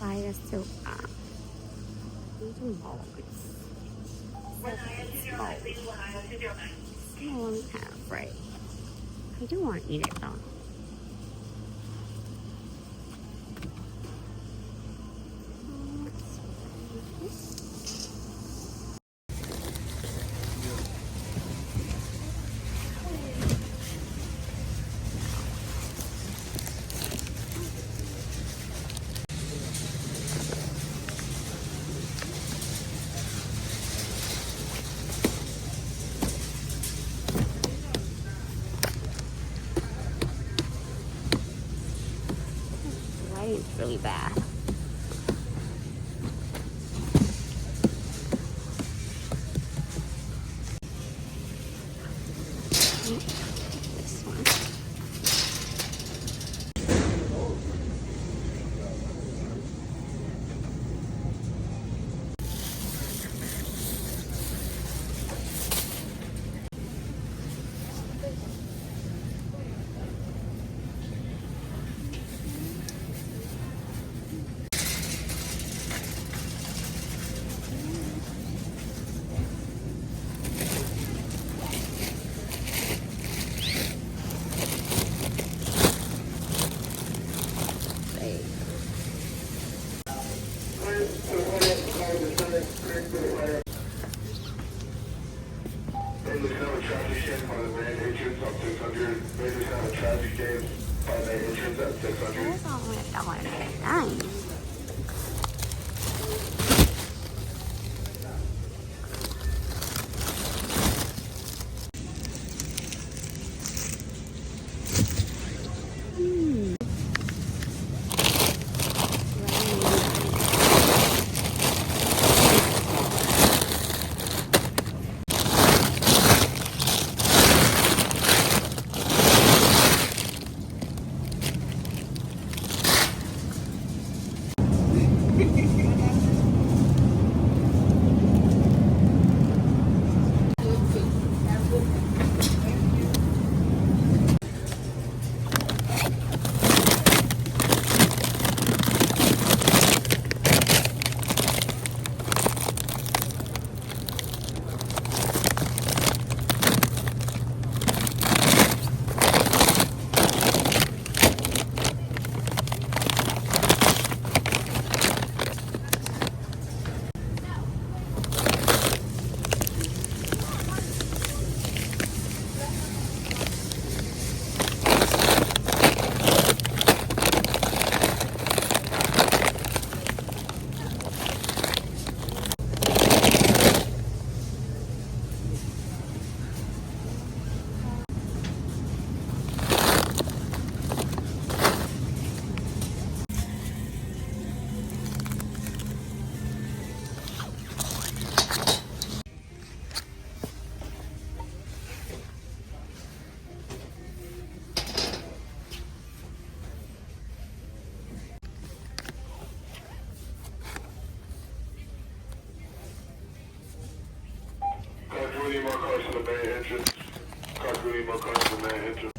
buy the sofa. These balls. I won't have, right? I do want to eat it though. Lighting's really bad. This one. Raiders have a traffic jam by the main entrance on 600. Raiders have a traffic jam by the main entrance at 600. That's only $1.99. Cars, we need more cars to the main entrance. Cars, we need more cars to the main entrance.